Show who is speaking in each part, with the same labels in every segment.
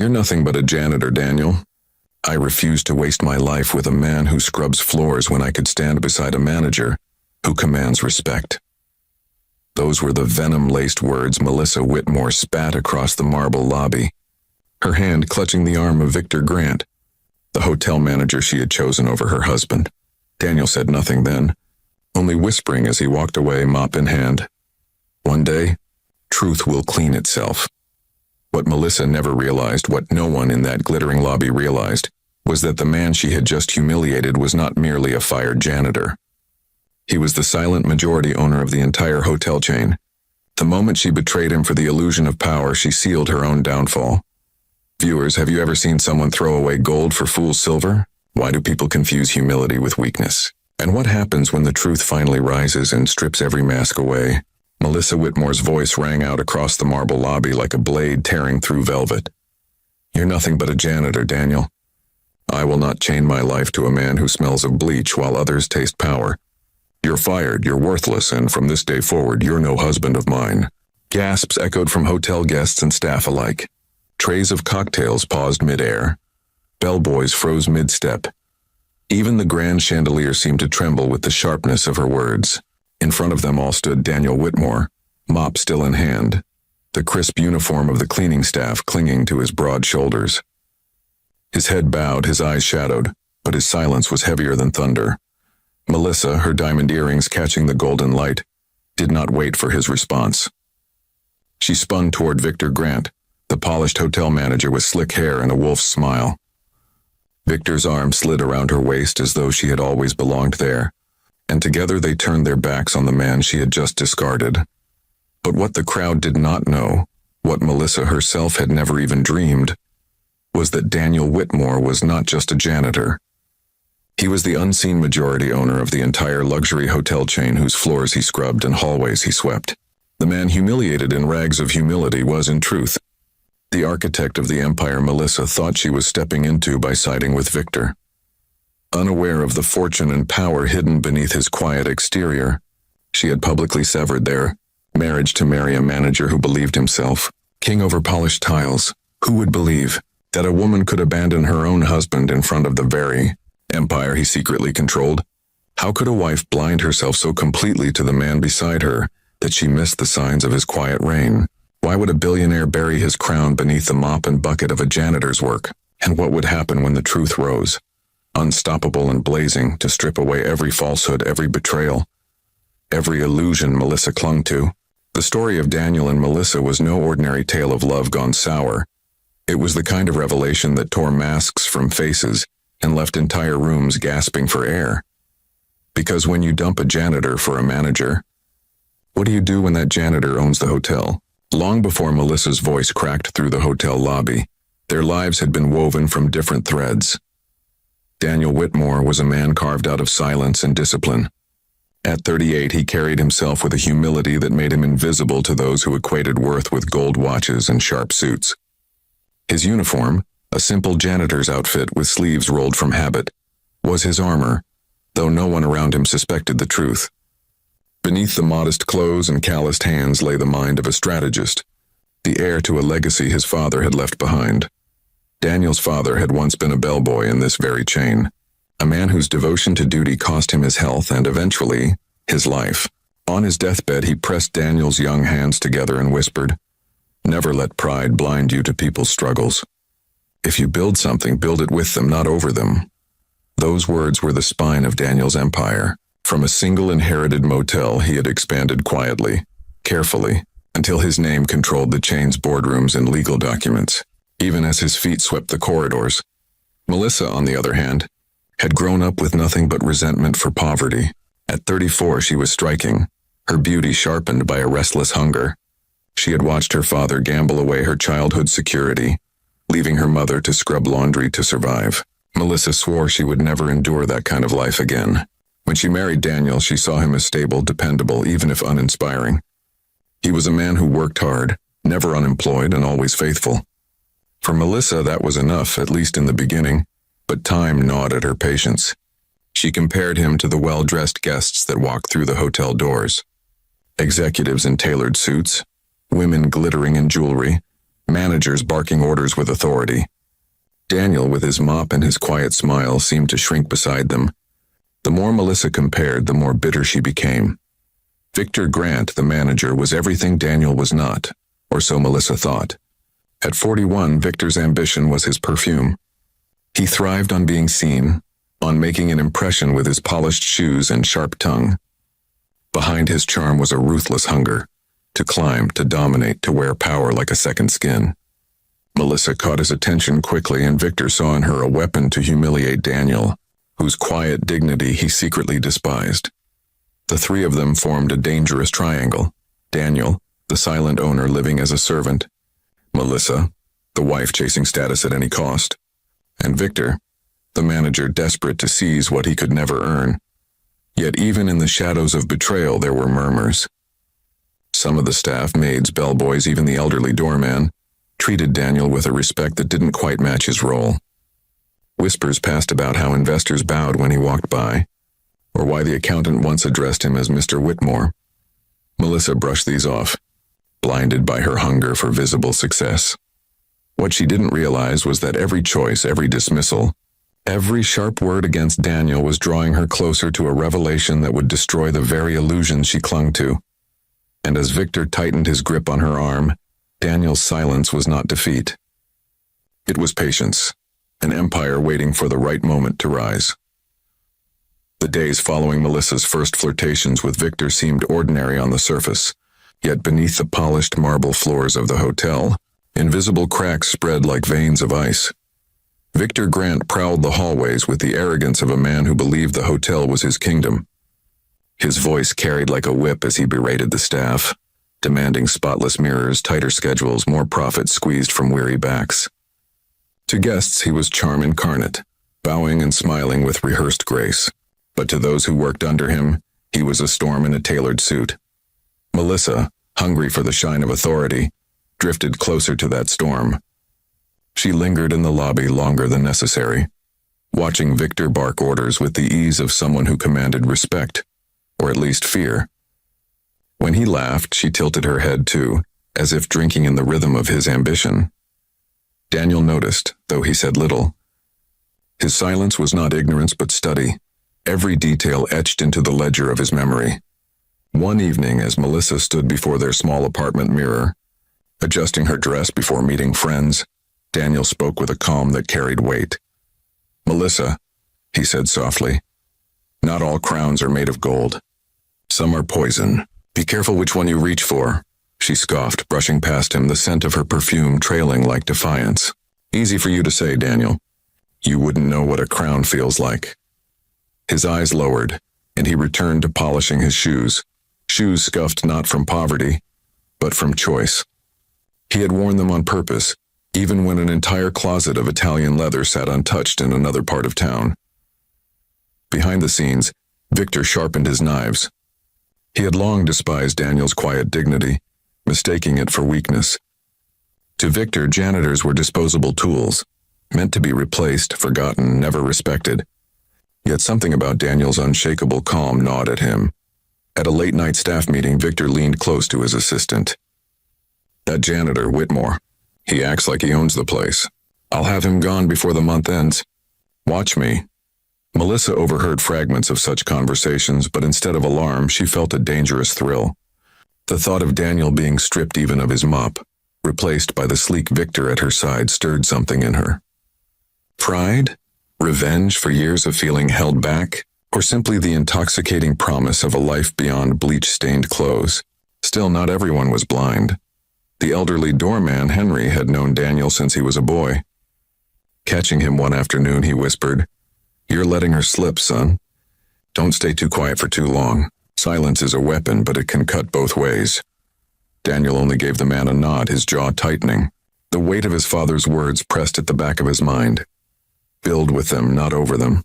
Speaker 1: You're nothing but a janitor, Daniel. I refuse to waste my life with a man who scrubs floors when I could stand beside a manager who commands respect." Those were the venom-laced words Melissa Whitmore spat across the marble lobby, her hand clutching the arm of Victor Grant, the hotel manager she had chosen over her husband. Daniel said nothing then, only whispering as he walked away, mop in hand. One day, truth will clean itself. What Melissa never realized, what no one in that glittering lobby realized, was that the man she had just humiliated was not merely a fired janitor. He was the silent majority owner of the entire hotel chain. The moment she betrayed him for the illusion of power, she sealed her own downfall. Viewers, have you ever seen someone throw away gold for fool's silver? Why do people confuse humility with weakness? And what happens when the truth finally rises and strips every mask away? Melissa Whitmore's voice rang out across the marble lobby like a blade tearing through velvet. "You're nothing but a janitor, Daniel. I will not chain my life to a man who smells of bleach while others taste power. You're fired, you're worthless, and from this day forward, you're no husband of mine." Gasps echoed from hotel guests and staff alike. Trays of cocktails paused mid-air. Bellboys froze mid-step. Even the grand chandelier seemed to tremble with the sharpness of her words. In front of them all stood Daniel Whitmore, mop still in hand, the crisp uniform of the cleaning staff clinging to his broad shoulders. His head bowed, his eyes shadowed, but his silence was heavier than thunder. Melissa, her diamond earrings catching the golden light, did not wait for his response. She spun toward Victor Grant, the polished hotel manager with slick hair and a wolf's smile. Victor's arm slid around her waist as though she had always belonged there, and together they turned their backs on the man she had just discarded. But what the crowd did not know, what Melissa herself had never even dreamed, was that Daniel Whitmore was not just a janitor. He was the unseen majority owner of the entire luxury hotel chain whose floors he scrubbed and hallways he swept. The man humiliated in rags of humility was, in truth, the architect of the empire Melissa thought she was stepping into by siding with Victor. Unaware of the fortune and power hidden beneath his quiet exterior, she had publicly severed their marriage to marry a manager who believed himself king over polished tiles. Who would believe that a woman could abandon her own husband in front of the very empire he secretly controlled? How could a wife blind herself so completely to the man beside her that she missed the signs of his quiet reign? Why would a billionaire bury his crown beneath the mop and bucket of a janitor's work? And what would happen when the truth rose, unstoppable and blazing, to strip away every falsehood, every betrayal, every illusion Melissa clung to? The story of Daniel and Melissa was no ordinary tale of love gone sour. It was the kind of revelation that tore masks from faces and left entire rooms gasping for air. Because when you dump a janitor for a manager, what do you do when that janitor owns the hotel? Long before Melissa's voice cracked through the hotel lobby, their lives had been woven from different threads. Daniel Whitmore was a man carved out of silence and discipline. At 38, he carried himself with a humility that made him invisible to those who equated worth with gold watches and sharp suits. His uniform, a simple janitor's outfit with sleeves rolled from habit, was his armor, though no one around him suspected the truth. Beneath the modest clothes and calloused hands lay the mind of a strategist, the heir to a legacy his father had left behind. Daniel's father had once been a bellboy in this very chain, a man whose devotion to duty cost him his health and eventually his life. On his deathbed, he pressed Daniel's young hands together and whispered, "Never let pride blind you to people's struggles. If you build something, build it with them, not over them." Those words were the spine of Daniel's empire. From a single inherited motel, he had expanded quietly, carefully, until his name controlled the chain's boardrooms and legal documents, even as his feet swept the corridors. Melissa, on the other hand, had grown up with nothing but resentment for poverty. At 34, she was striking, her beauty sharpened by a restless hunger. She had watched her father gamble away her childhood security, leaving her mother to scrub laundry to survive. Melissa swore she would never endure that kind of life again. When she married Daniel, she saw him as stable, dependable, even if uninspiring. He was a man who worked hard, never unemployed, and always faithful. For Melissa, that was enough, at least in the beginning, but time gnawed at her patience. She compared him to the well-dressed guests that walked through the hotel doors. Executives in tailored suits, women glittering in jewelry, managers barking orders with authority. Daniel, with his mop and his quiet smile, seemed to shrink beside them. The more Melissa compared, the more bitter she became. Victor Grant, the manager, was everything Daniel was not, or so Melissa thought. At 41, Victor's ambition was his perfume. He thrived on being seen, on making an impression with his polished shoes and sharp tongue. Behind his charm was a ruthless hunger, to climb, to dominate, to wear power like a second skin. Melissa caught his attention quickly, and Victor saw in her a weapon to humiliate Daniel, whose quiet dignity he secretly despised. The three of them formed a dangerous triangle. Daniel, the silent owner living as a servant, Melissa, the wife chasing status at any cost, and Victor, the manager desperate to seize what he could never earn. Yet even in the shadows of betrayal there were murmurs. Some of the staff, maids, bellboys, even the elderly doorman, treated Daniel with a respect that didn't quite match his role. Whispers passed about how investors bowed when he walked by, or why the accountant once addressed him as Mr. Whitmore. Melissa brushed these off, blinded by her hunger for visible success. What she didn't realize was that every choice, every dismissal, every sharp word against Daniel was drawing her closer to a revelation that would destroy the very illusions she clung to. And as Victor tightened his grip on her arm, Daniel's silence was not defeat. It was patience, an empire waiting for the right moment to rise. The days following Melissa's first flirtations with Victor seemed ordinary on the surface, yet beneath the polished marble floors of the hotel, invisible cracks spread like veins of ice. Victor Grant prowled the hallways with the arrogance of a man who believed the hotel was his kingdom. His voice carried like a whip as he berated the staff, demanding spotless mirrors, tighter schedules, more profit squeezed from weary backs. To guests he was charm incarnate, bowing and smiling with rehearsed grace. But to those who worked under him, he was a storm in a tailored suit. Melissa, hungry for the shine of authority, drifted closer to that storm. She lingered in the lobby longer than necessary, watching Victor bark orders with the ease of someone who commanded respect, or at least fear. When he laughed, she tilted her head too, as if drinking in the rhythm of his ambition. Daniel noticed, though he said little. His silence was not ignorance but study, every detail etched into the ledger of his memory. One evening, as Melissa stood before their small apartment mirror, adjusting her dress before meeting friends, Daniel spoke with a calm that carried weight. "Melissa," he said softly, "not all crowns are made of gold. Some are poison. Be careful which one you reach for," she scoffed, brushing past him, the scent of her perfume trailing like defiance. "Easy for you to say, Daniel. You wouldn't know what a crown feels like." His eyes lowered, and he returned to polishing his shoes scuffed not from poverty, but from choice. He had worn them on purpose, even when an entire closet of Italian leather sat untouched in another part of town. Behind the scenes, Victor sharpened his knives. He had long despised Daniel's quiet dignity, mistaking it for weakness. To Victor, janitors were disposable tools, meant to be replaced, forgotten, never respected. Yet something about Daniel's unshakable calm gnawed at him. At a late-night staff meeting, Victor leaned close to his assistant. "That janitor, Whitmore, he acts like he owns the place. I'll have him gone before the month ends. Watch me." Melissa overheard fragments of such conversations, but instead of alarm, she felt a dangerous thrill. The thought of Daniel being stripped even of his mop, replaced by the sleek Victor at her side, stirred something in her. Pride? Revenge for years of feeling held back? Or simply the intoxicating promise of a life beyond bleach-stained clothes? Still, not everyone was blind. The elderly doorman, Henry, had known Daniel since he was a boy. Catching him one afternoon, he whispered, "You're letting her slip, son. Don't stay too quiet for too long. Silence is a weapon, but it can cut both ways." Daniel only gave the man a nod, his jaw tightening. The weight of his father's words pressed at the back of his mind. Build with them, not over them.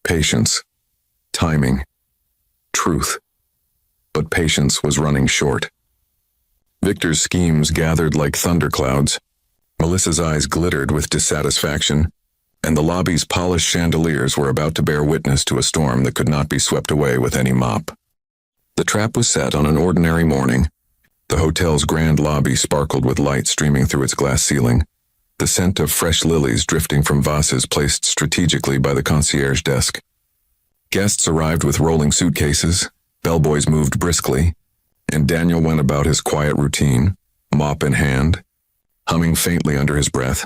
Speaker 1: Patience. Timing. Truth. But patience was running short. Victor's schemes gathered like thunderclouds. Melissa's eyes glittered with dissatisfaction, and the lobby's polished chandeliers were about to bear witness to a storm that could not be swept away with any mop. The trap was set on an ordinary morning. The hotel's grand lobby sparkled with light streaming through its glass ceiling, the scent of fresh lilies drifting from vases placed strategically by the concierge desk. Guests arrived with rolling suitcases, bellboys moved briskly, and Daniel went about his quiet routine, mop in hand, humming faintly under his breath.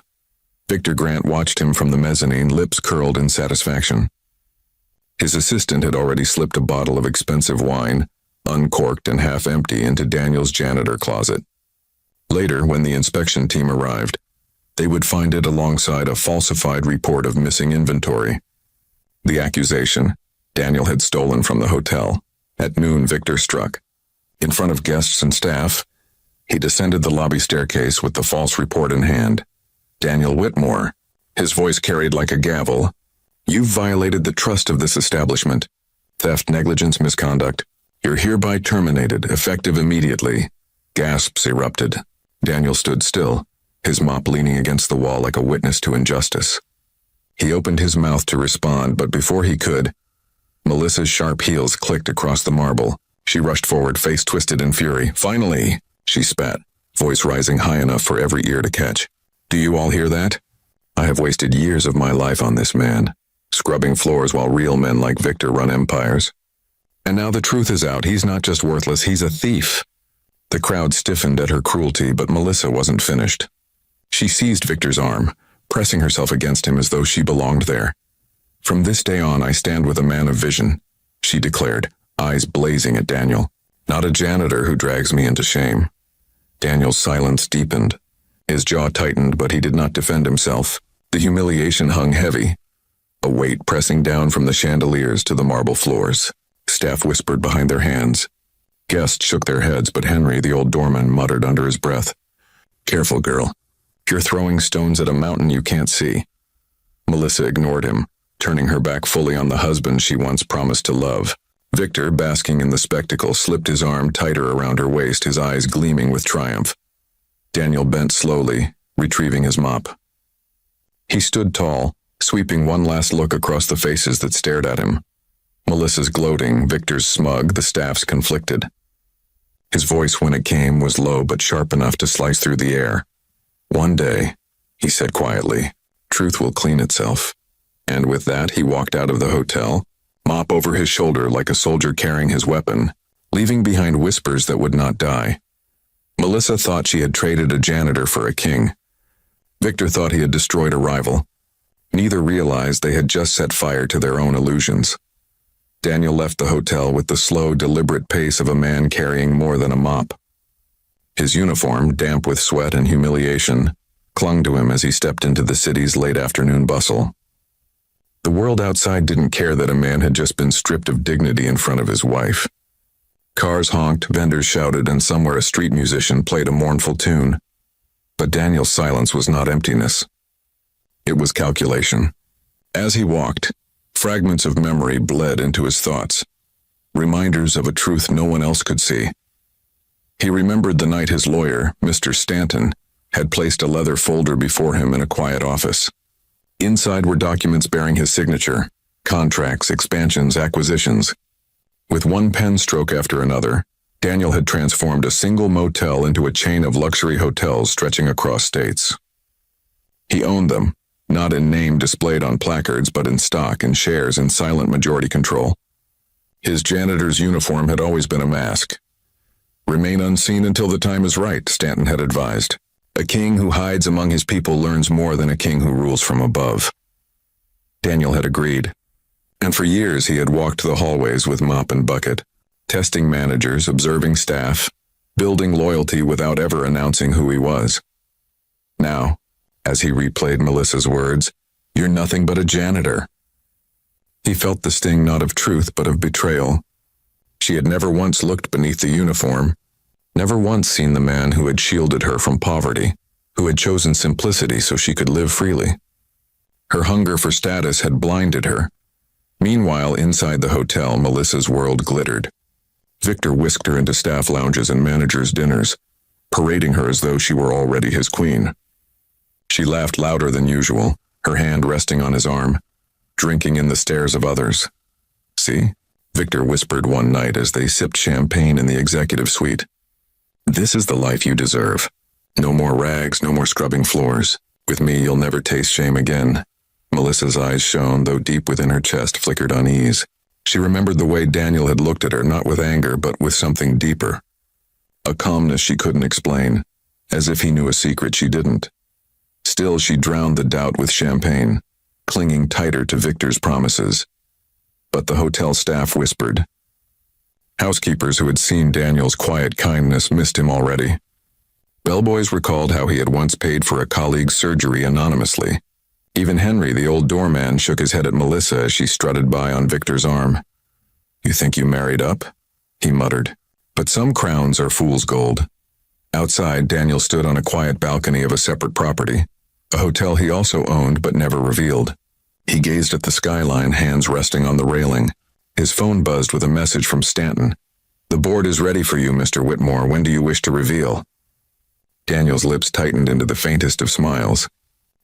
Speaker 1: Victor Grant watched him from the mezzanine, lips curled in satisfaction. His assistant had already slipped a bottle of expensive wine, uncorked and half empty, into Daniel's janitor closet. Later, when the inspection team arrived, they would find it alongside a falsified report of missing inventory. The accusation Daniel had stolen from the hotel. At noon, Victor struck. In front of guests and staff, he descended the lobby staircase with the false report in hand. Daniel Whitmore, his voice carried like a gavel. You've violated the trust of this establishment. Theft, negligence, misconduct. You're hereby terminated, effective immediately. Gasps erupted. Daniel stood still, his mop leaning against the wall like a witness to injustice. He opened his mouth to respond, but before he could, Melissa's sharp heels clicked across the marble. She rushed forward, face twisted in fury. Finally, she spat, voice rising high enough for every ear to catch. Do you all hear that? I have wasted years of my life on this man, scrubbing floors while real men like Victor run empires. And now the truth is out. He's not just worthless, he's a thief. The crowd stiffened at her cruelty, but Melissa wasn't finished. She seized Victor's arm, pressing herself against him as though she belonged there. From this day on, I stand with a man of vision, she declared, eyes blazing at Daniel. Not a janitor who drags me into shame. Daniel's silence deepened. His jaw tightened, but he did not defend himself. The humiliation hung heavy, a weight pressing down from the chandeliers to the marble floors. Staff whispered behind their hands. Guests shook their heads, but Henry, the old doorman, muttered under his breath. Careful, girl. You're throwing stones at a mountain you can't see. Melissa ignored him, turning her back fully on the husband she once promised to love. Victor, basking in the spectacle, slipped his arm tighter around her waist, his eyes gleaming with triumph. Daniel bent slowly, retrieving his mop. He stood tall, sweeping one last look across the faces that stared at him. Melissa's gloating, Victor's smug, the staff's conflicted. His voice, when it came, was low but sharp enough to slice through the air. One day, he said quietly, truth will clean itself. And with that, he walked out of the hotel, mop over his shoulder like a soldier carrying his weapon, leaving behind whispers that would not die. Melissa thought she had traded a janitor for a king. Victor thought he had destroyed a rival. Neither realized they had just set fire to their own illusions. Daniel left the hotel with the slow, deliberate pace of a man carrying more than a mop. His uniform, damp with sweat and humiliation, clung to him as he stepped into the city's late afternoon bustle. The world outside didn't care that a man had just been stripped of dignity in front of his wife. Cars honked, vendors shouted, and somewhere a street musician played a mournful tune. But Daniel's silence was not emptiness. It was calculation. As he walked, fragments of memory bled into his thoughts, reminders of a truth no one else could see. He remembered the night his lawyer, Mr. Stanton, had placed a leather folder before him in a quiet office. Inside were documents bearing his signature, contracts, expansions, acquisitions. With one pen stroke after another, Daniel had transformed a single motel into a chain of luxury hotels stretching across states. He owned them, not in name displayed on placards, but in stock and shares in silent majority control. His janitor's uniform had always been a mask. Remain unseen until the time is right, Stanton had advised. A king who hides among his people learns more than a king who rules from above. Daniel had agreed. And for years he had walked the hallways with mop and bucket, testing managers, observing staff, building loyalty without ever announcing who he was. Now, as he replayed Melissa's words, "You're nothing but a janitor." He felt the sting not of truth but of betrayal. She had never once looked beneath the uniform, never once seen the man who had shielded her from poverty, who had chosen simplicity so she could live freely. Her hunger for status had blinded her. Meanwhile, inside the hotel, Melissa's world glittered. Victor whisked her into staff lounges and managers' dinners, parading her as though she were already his queen. She laughed louder than usual, her hand resting on his arm, drinking in the stares of others. "See?" Victor whispered one night as they sipped champagne in the executive suite. This is the life you deserve. No more rags, no more scrubbing floors. With me, you'll never taste shame again." Melissa's eyes shone, though deep within her chest flickered unease. She remembered the way Daniel had looked at her, not with anger, but with something deeper. A calmness she couldn't explain, as if he knew a secret she didn't. Still, she drowned the doubt with champagne, clinging tighter to Victor's promises. But the hotel staff whispered. Housekeepers who had seen Daniel's quiet kindness missed him already. Bellboys recalled how he had once paid for a colleague's surgery anonymously. Even Henry, the old doorman, shook his head at Melissa as she strutted by on Victor's arm. "You think you married up?" he muttered. "But some crowns are fool's gold." Outside, Daniel stood on a quiet balcony of a separate property, a hotel he also owned but never revealed. He gazed at the skyline, hands resting on the railing. His phone buzzed with a message from Stanton. "The board is ready for you, Mr. Whitmore. When do you wish to reveal?" Daniel's lips tightened into the faintest of smiles.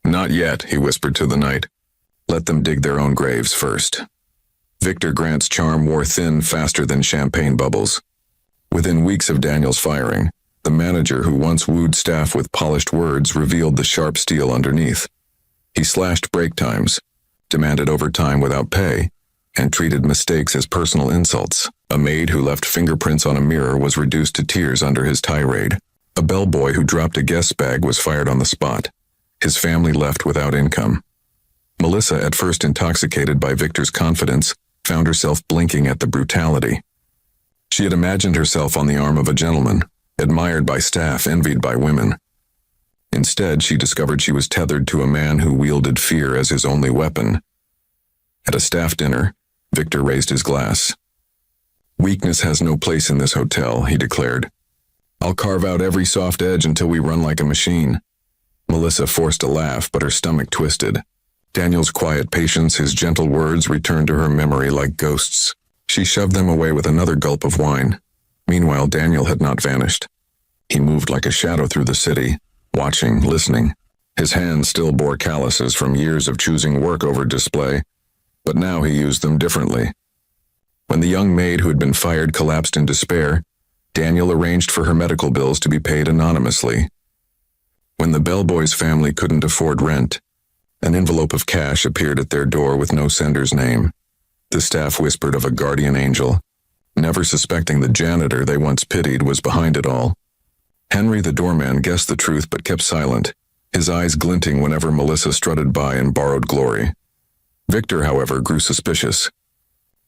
Speaker 1: "Not yet," he whispered to the night. "Let them dig their own graves first." Victor Grant's charm wore thin faster than champagne bubbles. Within weeks of Daniel's firing, the manager who once wooed staff with polished words revealed the sharp steel underneath. He slashed break times, demanded overtime without pay, and treated mistakes as personal insults. A maid who left fingerprints on a mirror was reduced to tears under his tirade. A bellboy who dropped a guest bag was fired on the spot. His family left without income. Melissa, at first intoxicated by Victor's confidence, found herself blinking at the brutality. She had imagined herself on the arm of a gentleman, admired by staff, envied by women. Instead, she discovered she was tethered to a man who wielded fear as his only weapon. At a staff dinner, Victor raised his glass. "Weakness has no place in this hotel," he declared. "I'll carve out every soft edge until we run like a machine." Melissa forced a laugh, but her stomach twisted. Daniel's quiet patience, his gentle words returned to her memory like ghosts. She shoved them away with another gulp of wine. Meanwhile, Daniel had not vanished. He moved like a shadow through the city, watching, listening. His hands still bore calluses from years of choosing work over display, but now he used them differently. When the young maid who had been fired collapsed in despair, Daniel arranged for her medical bills to be paid anonymously. When the bellboy's family couldn't afford rent, an envelope of cash appeared at their door with no sender's name. The staff whispered of a guardian angel, never suspecting the janitor they once pitied was behind it all. Henry, the doorman, guessed the truth but kept silent, his eyes glinting whenever Melissa strutted by in borrowed glory. Victor, however, grew suspicious.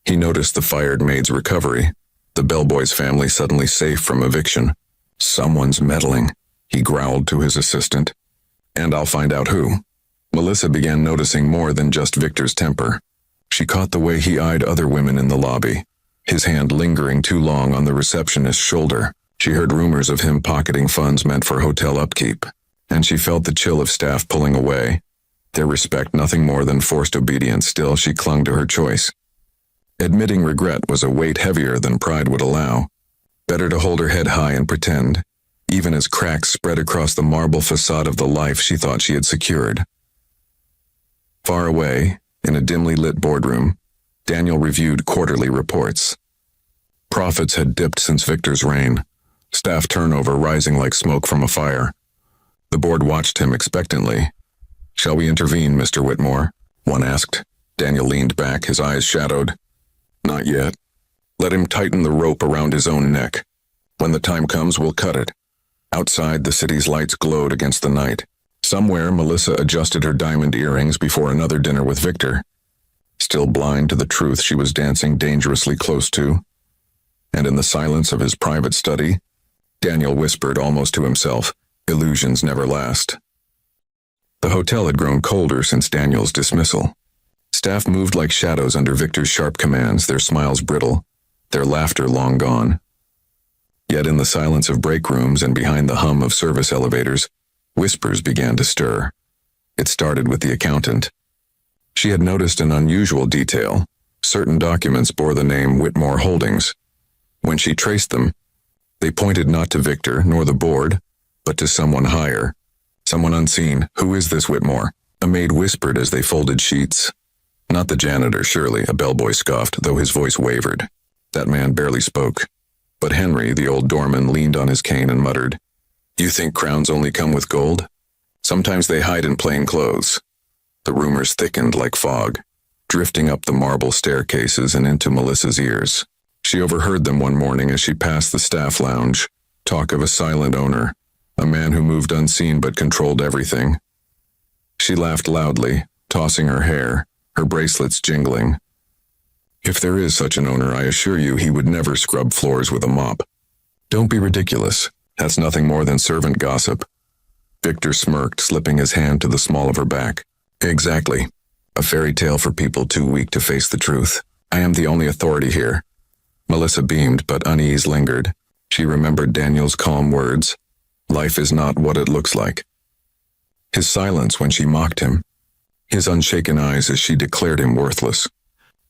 Speaker 1: He noticed the fired maid's recovery, the bellboy's family suddenly safe from eviction. "Someone's meddling," he growled to his assistant. "And I'll find out who." Melissa began noticing more than just Victor's temper. She caught the way he eyed other women in the lobby, his hand lingering too long on the receptionist's shoulder. She heard rumors of him pocketing funds meant for hotel upkeep, and she felt the chill of staff pulling away, their respect nothing more than forced obedience. Still, she clung to her choice. Admitting regret was a weight heavier than pride would allow. Better to hold her head high and pretend, even as cracks spread across the marble facade of the life she thought she had secured. Far away, in a dimly lit boardroom, Daniel reviewed quarterly reports. Profits had dipped since Victor's reign, staff turnover rising like smoke from a fire. The board watched him expectantly. "Shall we intervene, Mr. Whitmore?" one asked. Daniel leaned back, his eyes shadowed. "Not yet. Let him tighten the rope around his own neck. When the time comes, we'll cut it." Outside, the city's lights glowed against the night. Somewhere, Melissa adjusted her diamond earrings before another dinner with Victor. Still blind to the truth she was dancing dangerously close to. And in the silence of his private study, Daniel whispered almost to himself, "Illusions never last." The hotel had grown colder since Daniel's dismissal. Staff moved like shadows under Victor's sharp commands, their smiles brittle, their laughter long gone. Yet in the silence of break rooms and behind the hum of service elevators, whispers began to stir. It started with the accountant. She had noticed an unusual detail. Certain documents bore the name Whitmore Holdings. When she traced them, they pointed not to Victor nor the board, but to someone higher, someone unseen. "Who is this Whitmore?" a maid whispered as they folded sheets. "Not the janitor, surely," a bellboy scoffed, though his voice wavered. "That man barely spoke. But Henry, the old doorman, leaned on his cane and muttered, "You think crowns only come with gold? Sometimes they hide in plain clothes." The rumors thickened like fog, drifting up the marble staircases and into Melissa's ears. She overheard them one morning as she passed the staff lounge, talk of a silent owner, a man who moved unseen but controlled everything. She laughed loudly, tossing her hair, her bracelets jingling. "If there is such an owner, I assure you he would never scrub floors with a mop." "Don't be ridiculous. That's nothing more than servant gossip." Victor smirked, slipping his hand to the small of her back. "Exactly. A fairy tale for people too weak to face the truth. I am the only authority here." Melissa beamed, but unease lingered. She remembered Daniel's calm words. Life is not what it looks like. His silence when she mocked him. His unshaken eyes as she declared him worthless.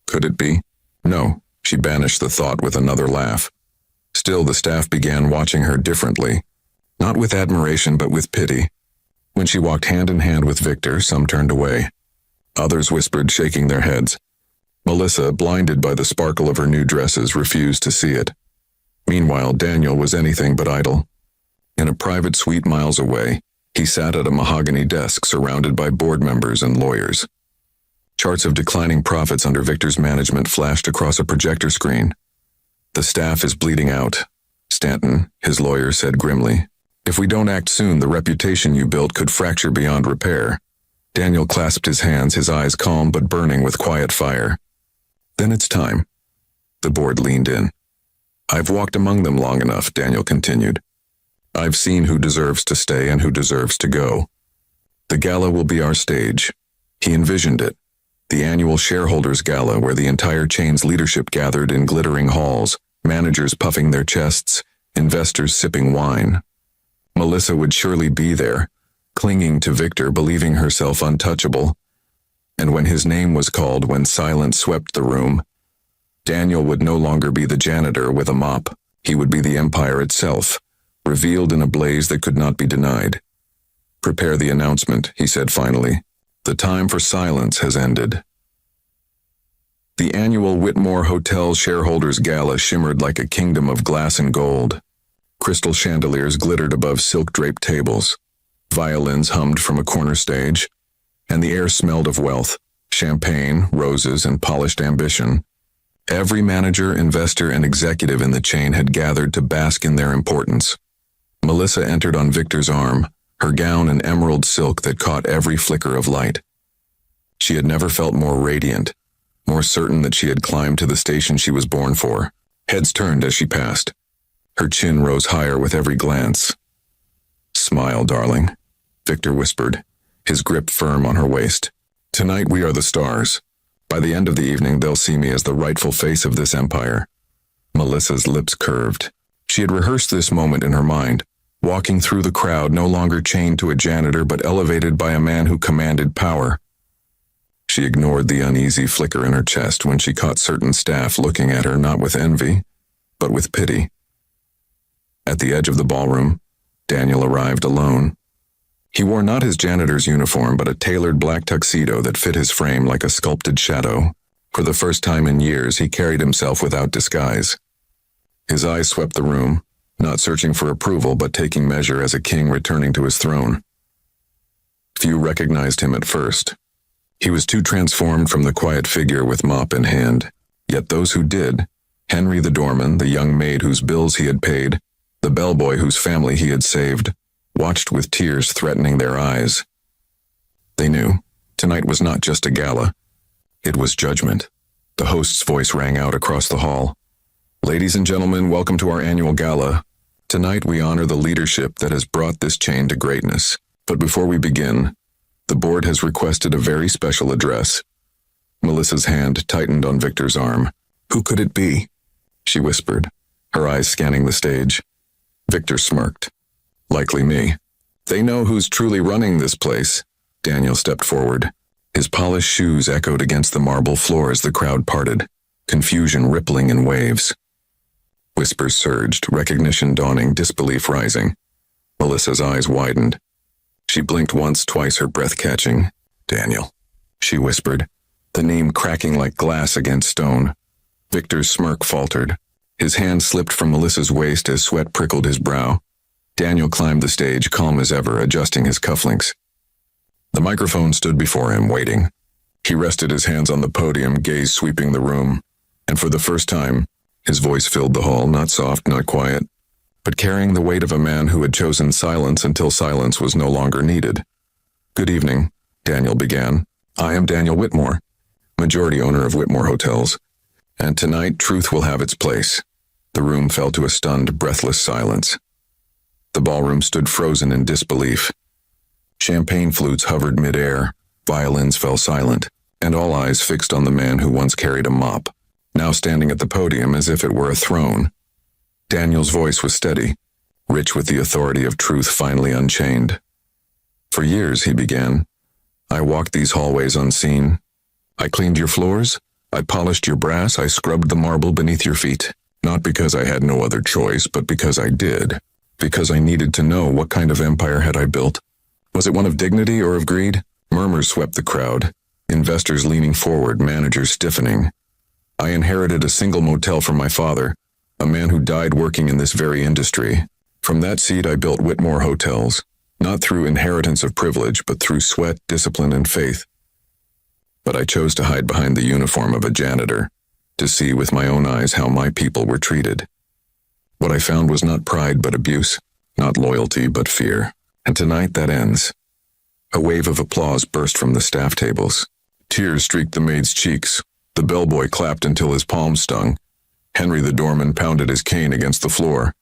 Speaker 1: Could it be? No, she banished the thought with another laugh. Still, the staff began watching her differently. Not with admiration, but with pity. When she walked hand in hand with Victor, some turned away. Others whispered, shaking their heads. Melissa, blinded by the sparkle of her new dresses, refused to see it. Meanwhile, Daniel was anything but idle. In a private suite miles away, he sat at a mahogany desk surrounded by board members and lawyers. Charts of declining profits under Victor's management flashed across a projector screen. "The staff is bleeding out," Stanton, his lawyer, said grimly. "If we don't act soon, the reputation you built could fracture beyond repair." Daniel clasped his hands, his eyes calm but burning with quiet fire. "Then it's time." The board leaned in. "I've walked among them long enough," Daniel continued. "I've seen who deserves to stay and who deserves to go. The gala will be our stage." He envisioned it. The annual shareholders' gala where the entire chain's leadership gathered in glittering halls, managers puffing their chests, investors sipping wine. Melissa would surely be there, clinging to Victor, believing herself untouchable. And when his name was called, when silence swept the room, Daniel would no longer be the janitor with a mop. He would be the empire itself, revealed in a blaze that could not be denied. "Prepare the announcement," he said finally. "The time for silence has ended." The annual Whitmore Hotel Shareholders Gala shimmered like a kingdom of glass and gold. Crystal chandeliers glittered above silk-draped tables. Violins hummed from a corner stage, and the air smelled of wealth, champagne, roses, and polished ambition. Every manager, investor, and executive in the chain had gathered to bask in their importance. Melissa entered on Victor's arm, her gown an emerald silk that caught every flicker of light. She had never felt more radiant, more certain that she had climbed to the station she was born for. Heads turned as she passed. Her chin rose higher with every glance. "Smile, darling," Victor whispered, his grip firm on her waist. "Tonight we are the stars. By the end of the evening they'll see me as the rightful face of this empire." Melissa's lips curved. She had rehearsed this moment in her mind, walking through the crowd, no longer chained to a janitor but elevated by a man who commanded power. She ignored the uneasy flicker in her chest when she caught certain staff looking at her not with envy, but with pity. At the edge of the ballroom, Daniel arrived alone. He wore not his janitor's uniform but a tailored black tuxedo that fit his frame like a sculpted shadow. For the first time in years, he carried himself without disguise. His eyes swept the room, not searching for approval but taking measure as a king returning to his throne. Few recognized him at first. He was too transformed from the quiet figure with mop in hand. Yet those who did, Henry the doorman, the young maid whose bills he had paid, the bellboy whose family he had saved, watched with tears threatening their eyes. They knew tonight was not just a gala. It was judgment. The host's voice rang out across the hall. "Ladies and gentlemen, welcome to our annual gala. Tonight we honor the leadership that has brought this chain to greatness. But before we begin, the board has requested a very special address." Melissa's hand tightened on Victor's arm. "Who could it be?" she whispered, her eyes scanning the stage. Victor smirked. "Likely me." "They know who's truly running this place." Daniel stepped forward. His polished shoes echoed against the marble floor as the crowd parted, confusion rippling in waves. Whispers surged, recognition dawning, disbelief rising. Melissa's eyes widened. She blinked once, twice, her breath catching. "Daniel," she whispered, the name cracking like glass against stone. Victor's smirk faltered. His hand slipped from Melissa's waist as sweat prickled his brow. Daniel climbed the stage, calm as ever, adjusting his cufflinks. The microphone stood before him, waiting. He rested his hands on the podium, gaze sweeping the room, and for the first time, his voice filled the hall, not soft, not quiet, but carrying the weight of a man who had chosen silence until silence was no longer needed. "Good evening," Daniel began. "I am Daniel Whitmore, majority owner of Whitmore Hotels, and tonight truth will have its place." The room fell to a stunned, breathless silence. The ballroom stood frozen in disbelief. Champagne flutes hovered mid-air, violins fell silent, and all eyes fixed on the man who once carried a mop, now standing at the podium as if it were a throne. Daniel's voice was steady, rich with the authority of truth finally unchained. "For years," he began, "I walked these hallways unseen. I cleaned your floors, I polished your brass, I scrubbed the marble beneath your feet, not because I had no other choice, but because I did. Because I needed to know what kind of empire had I built. Was it one of dignity or of greed?" Murmurs swept the crowd, investors leaning forward, managers stiffening. "I inherited a single motel from my father, a man who died working in this very industry. From that seed I built Whitmore Hotels, not through inheritance of privilege, but through sweat, discipline, and faith. But I chose to hide behind the uniform of a janitor, to see with my own eyes how my people were treated. What I found was not pride but abuse, not loyalty but fear. And tonight that ends." A wave of applause burst from the staff tables. Tears streaked the maid's cheeks. The bellboy clapped until his palms stung. Henry the doorman pounded his cane against the floor.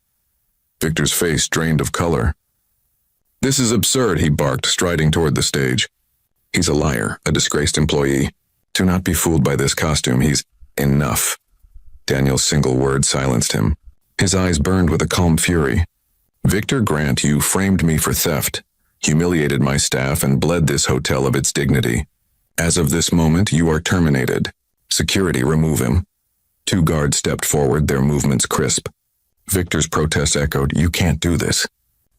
Speaker 1: Victor's face drained of color. "This is absurd," he barked, striding toward the stage. "He's a liar, a disgraced employee. Do not be fooled by this costume. He's enough." Daniel's single word silenced him. His eyes burned with a calm fury. "Victor Grant, you framed me for theft, humiliated my staff, and bled this hotel of its dignity. As of this moment, you are terminated. Security, remove him." Two guards stepped forward, their movements crisp. Victor's protests echoed, "You can't do this.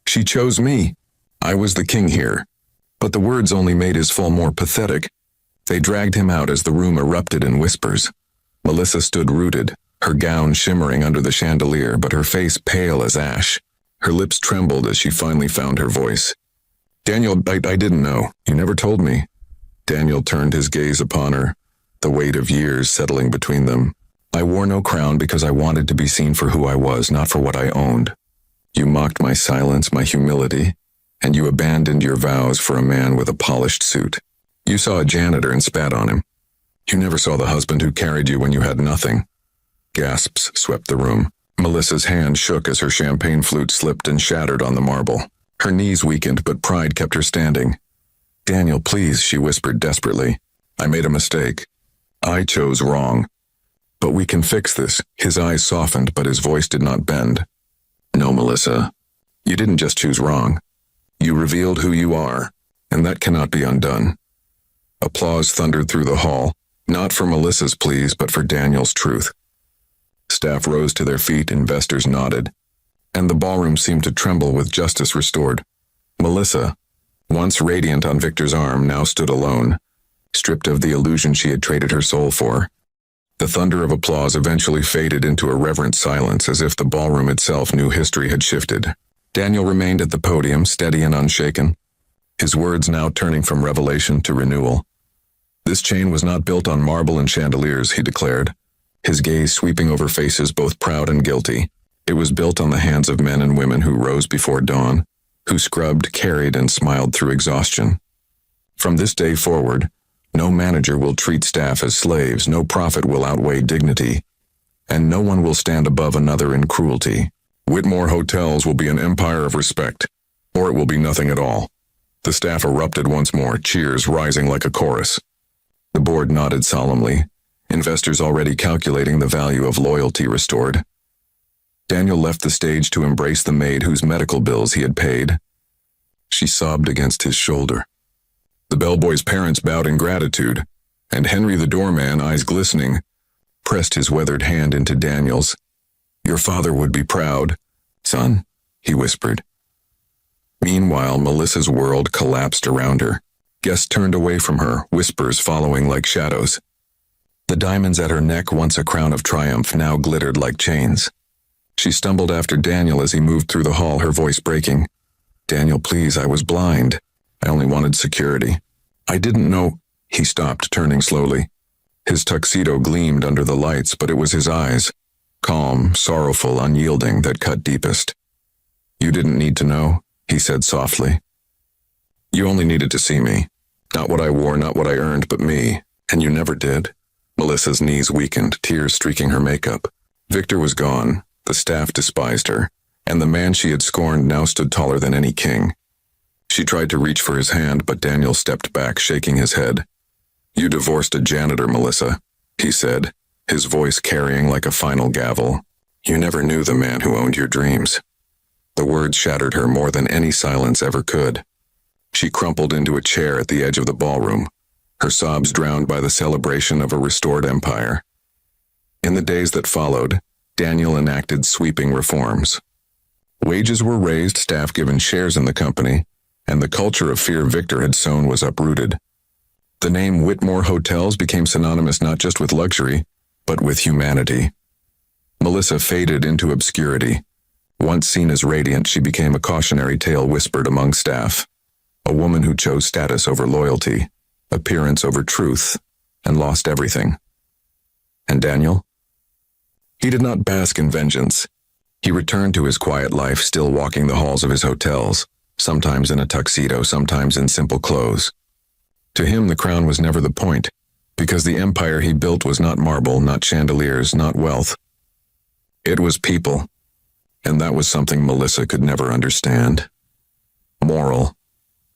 Speaker 1: She chose me. I was the king here." But the words only made his fall more pathetic. They dragged him out as the room erupted in whispers. Melissa stood rooted, her gown shimmering under the chandelier, but her face pale as ash. Her lips trembled as she finally found her voice. "Daniel, I didn't know. You never told me." Daniel turned his gaze upon her, the weight of years settling between them. "I wore no crown because I wanted to be seen for who I was, not for what I owned. You mocked my silence, my humility, and you abandoned your vows for a man with a polished suit. You saw a janitor and spat on him. You never saw the husband who carried you when you had nothing." Gasps swept the room. Melissa's hand shook as her champagne flute slipped and shattered on the marble. Her knees weakened, but pride kept her standing. "Daniel, please," she whispered desperately. "I made a mistake. I chose wrong. But we can fix this." His eyes softened, but his voice did not bend. "No, Melissa. You didn't just choose wrong. You revealed who you are, and that cannot be undone." Applause thundered through the hall, not for Melissa's pleas, but for Daniel's truth. Staff rose to their feet, investors nodded, and the ballroom seemed to tremble with justice restored. Melissa, once radiant on Victor's arm, now stood alone, stripped of the illusion she had traded her soul for. The thunder of applause eventually faded into a reverent silence, as if the ballroom itself knew history had shifted. Daniel remained at the podium, steady and unshaken, his words now turning from revelation to renewal. "This chain was not built on marble and chandeliers," he declared, his gaze sweeping over faces both proud and guilty. "It was built on the hands of men and women who rose before dawn, who scrubbed, carried, and smiled through exhaustion. From this day forward, no manager will treat staff as slaves, no profit will outweigh dignity, and no one will stand above another in cruelty. Whitmore Hotels will be an empire of respect, or it will be nothing at all." The staff erupted once more, cheers rising like a chorus. The board nodded solemnly, investors already calculating the value of loyalty restored. Daniel left the stage to embrace the maid whose medical bills he had paid. She sobbed against his shoulder. The bellboy's parents bowed in gratitude, and Henry the doorman, eyes glistening, pressed his weathered hand into Daniel's. "Your father would be proud, son," he whispered. Meanwhile, Melissa's world collapsed around her. Guests turned away from her, whispers following like shadows. The diamonds at her neck, once a crown of triumph, now glittered like chains. She stumbled after Daniel as he moved through the hall, her voice breaking. "Daniel, please, I was blind. I only wanted security. I didn't know—" He stopped, turning slowly. His tuxedo gleamed under the lights, but it was his eyes, calm, sorrowful, unyielding, that cut deepest. "You didn't need to know," he said softly. "You only needed to see me. Not what I wore, not what I earned, but me. And you never did." Melissa's knees weakened, tears streaking her makeup. Victor was gone. The staff despised her, and the man she had scorned now stood taller than any king. She tried to reach for his hand, but Daniel stepped back, shaking his head. "You divorced a janitor, Melissa," he said, his voice carrying like a final gavel. "You never knew the man who owned your dreams." The words shattered her more than any silence ever could. She crumpled into a chair at the edge of the ballroom, her sobs drowned by the celebration of a restored empire. In the days that followed, Daniel enacted sweeping reforms. Wages were raised, staff given shares in the company, and the culture of fear Victor had sown was uprooted. The name Whitmore Hotels became synonymous not just with luxury, but with humanity. Melissa faded into obscurity. Once seen as radiant, she became a cautionary tale whispered among staff. A woman who chose status over loyalty, appearance over truth, and lost everything. And Daniel? He did not bask in vengeance. He returned to his quiet life, still walking the halls of his hotels, sometimes in a tuxedo, sometimes in simple clothes. To him, the crown was never the point, because the empire he built was not marble, not chandeliers, not wealth. It was people, and that was something Melissa could never understand. Moral.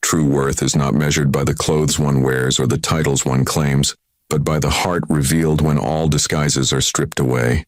Speaker 1: True worth is not measured by the clothes one wears or the titles one claims, but by the heart revealed when all disguises are stripped away.